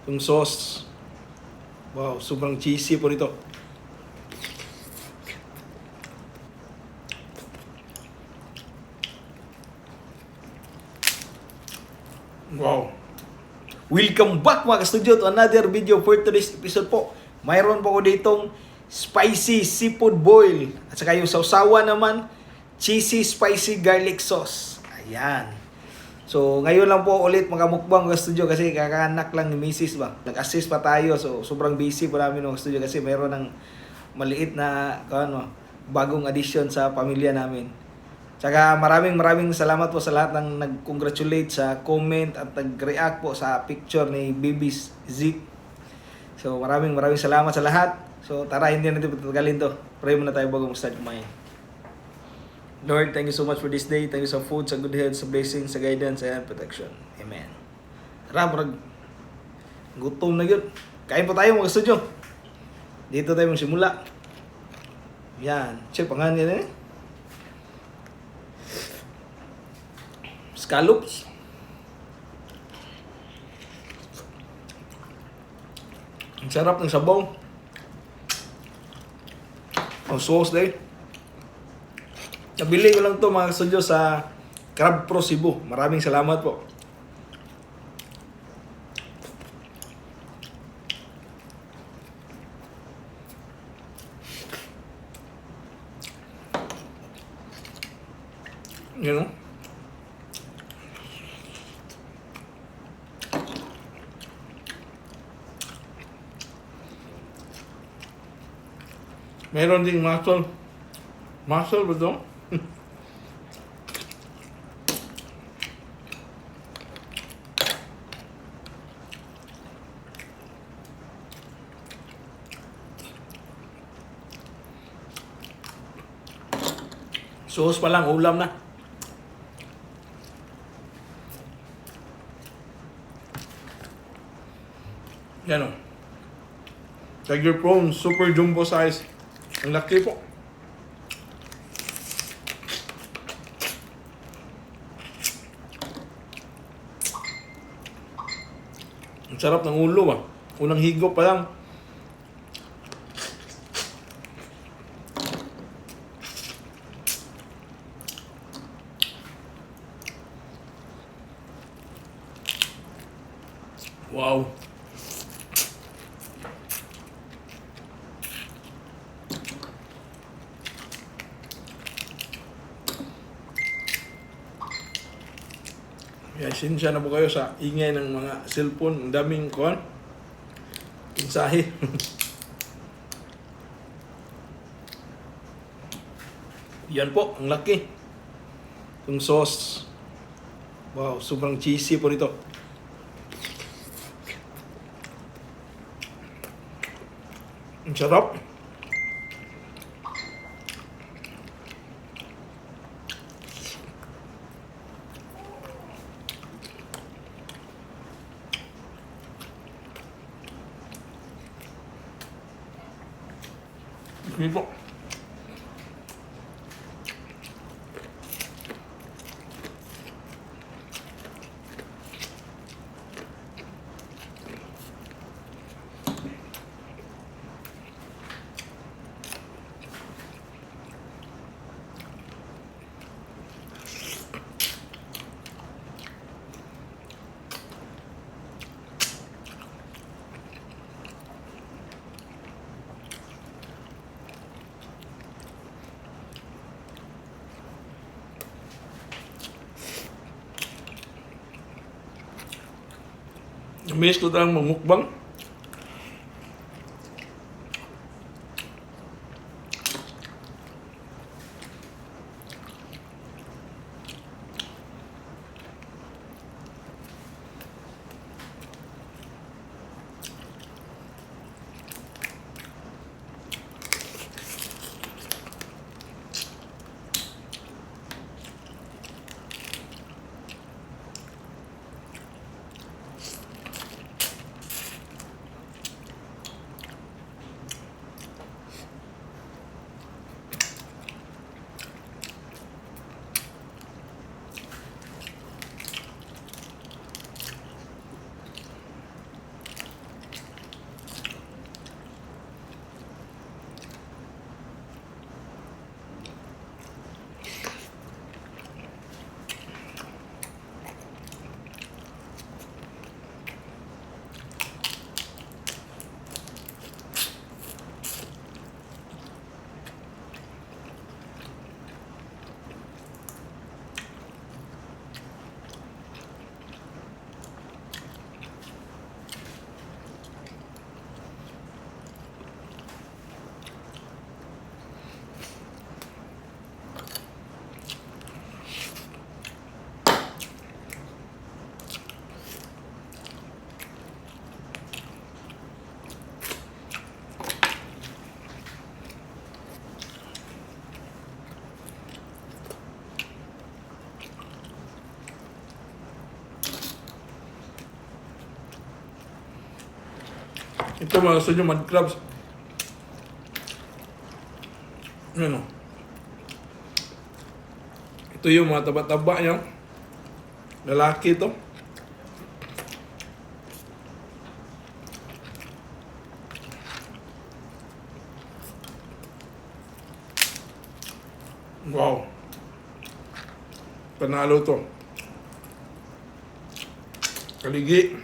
Yung sauce. Wow, sobrang cheesy po nito. Wow. Welcome back mga ka-studio to another video for today's episode po. Mayroon po ko ditong spicy seafood boil. At saka yung sausawa naman, cheesy spicy garlic sauce. Ayan. So ngayon lang po ulit mga mukbang mga studio kasi kakaanak lang ni Mrs. ba. Nag-assist pa tayo so sobrang busy po namin mga studio kasi mayroon ng maliit na bagong addition sa pamilya namin. Tsaka maraming salamat po sa lahat ng nag-congratulate sa comment at nag-react po sa picture ni Baby's Zeke. So maraming salamat sa lahat. So tara, hindi natin patagalin to. Pray muna tayo bago mag-start kumain. Lord, thank you so much for this day. Thank you sa food, sa good health, sa blessing, sa guidance, and protection. Amen. Tara, marag gutom na yun. Kain po tayo mga studio. Dito tayo magsimula. Yan. Check, pangalan yan eh. Scallops. Ang sarap ng sabaw. Ang sauce dahil. Nabili ko lang to mga studio sa Crab Pro Cebu. Maraming salamat po. You know? Meron ding mussel. Mussel ba ito? Sauce pa lang, ulam na. Yan o. Tiger prawn, super jumbo size. Ang laki po. Ang sarap ng ulo ba. Unang higop pa lang. Wow. Sinsya na po kayo sa ingay ng mga cellphone. Ang daming mensahe. Yan po, ang laki. Yung sauce. Wow, sobrang cheesy po nito. Ang sarap. Dito. Miss ko talagang magmukbang. Ito mga gusto nyo, mud crabs. Ano? Ito yung mga taba-taba niya. Lalaki ito. Wow. Panalo to. Kaligi.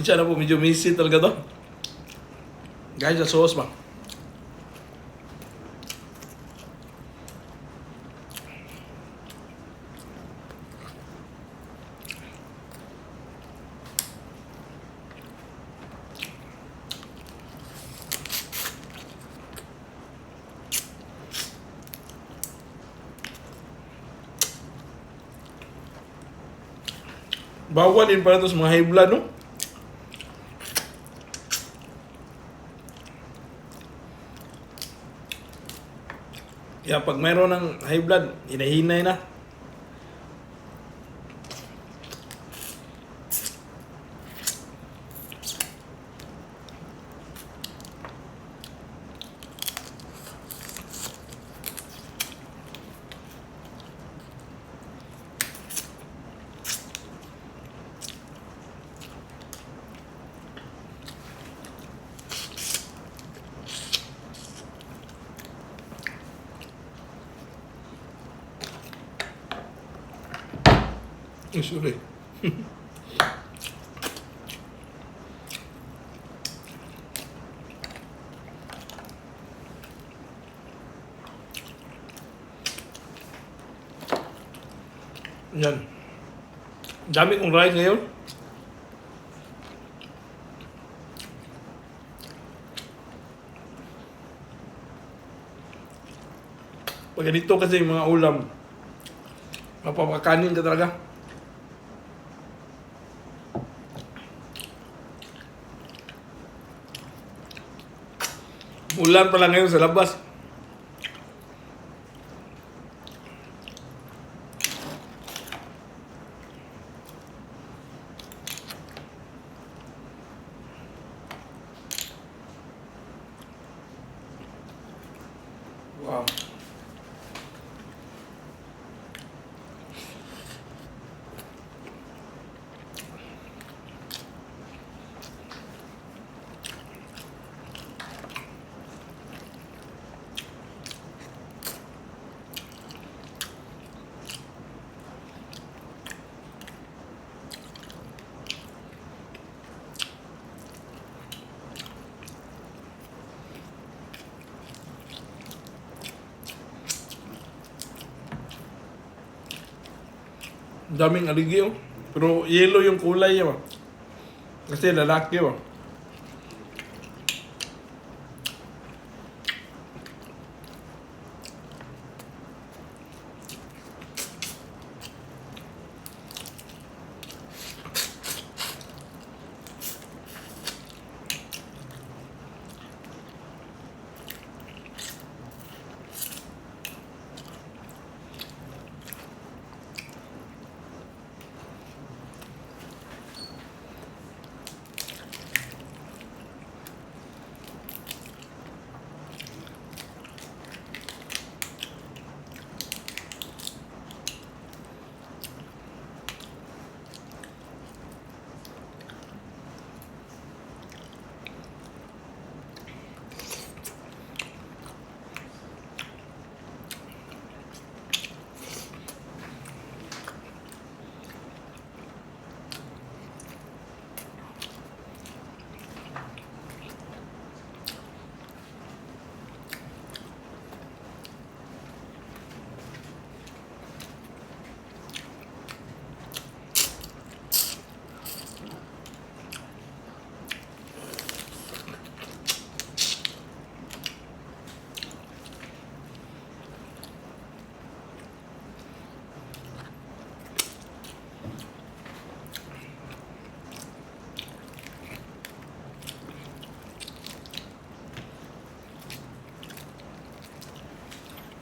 Siya na po, medyo missy talaga to. Guys, sa sauce ba? Bawal din para to sa mga high blood, no? Kaya pag mayroon ng high blood, hinahinay na. Sorry. Yan. Dami kong rice ngayon. Pag ganito kasi yung mga ulam, mapapakanin ka talaga. Ulan pa lang ngayon sa labas. Wow. Daming aligi, oh. Pero yellow yung kulay niya, oh. Kasi lalaki, oh.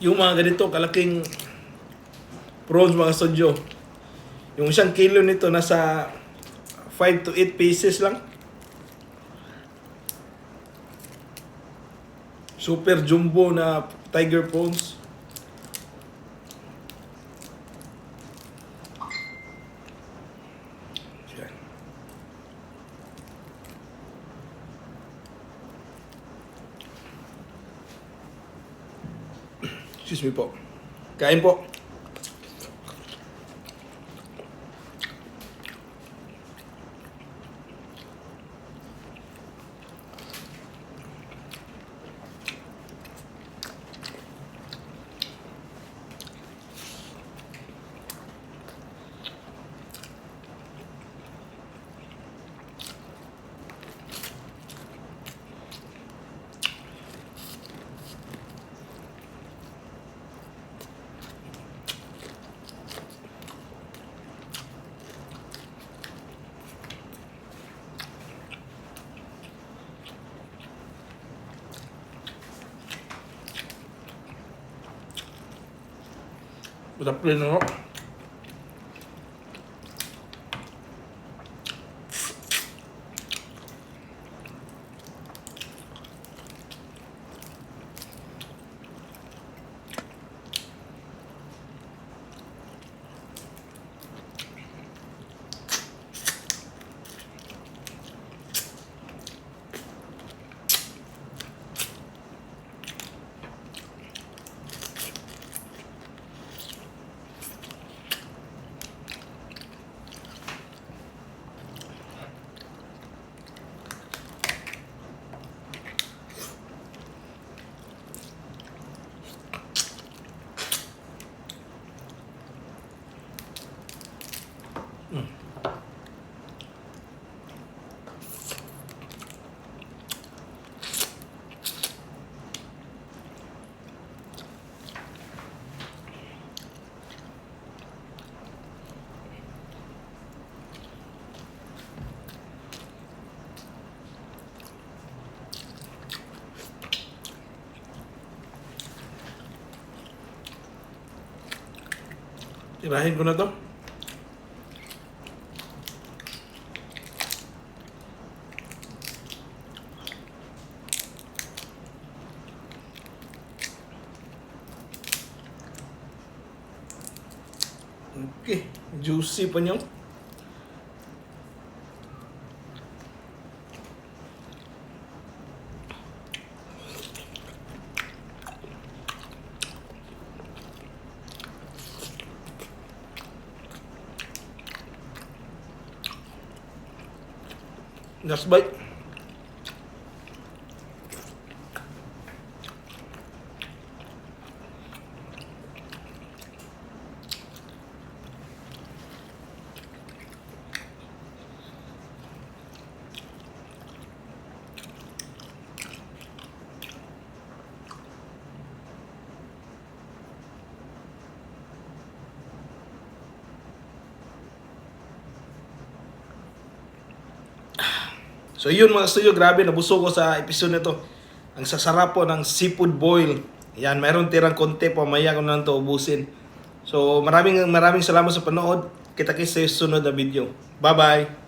yung mga ganito kalaking prawns mga studio. Yung isang kilo nito nasa 5 to 8 pieces lang. Super jumbo na tiger prawns. Yan. Excuse me po. Kain po. Masarap rin ako. Tirahin ko na to. Okay, juicy pa niyo. Last bite. So yun mga studio, grabe nabusog ko sa episode nito. Ang sasarap po ng seafood boil. Yan, mayroon tirang konti pa, maya ko na lang ito ubusin. So maraming salamat sa panood. Kita-kits sa sunod na video. Bye-bye!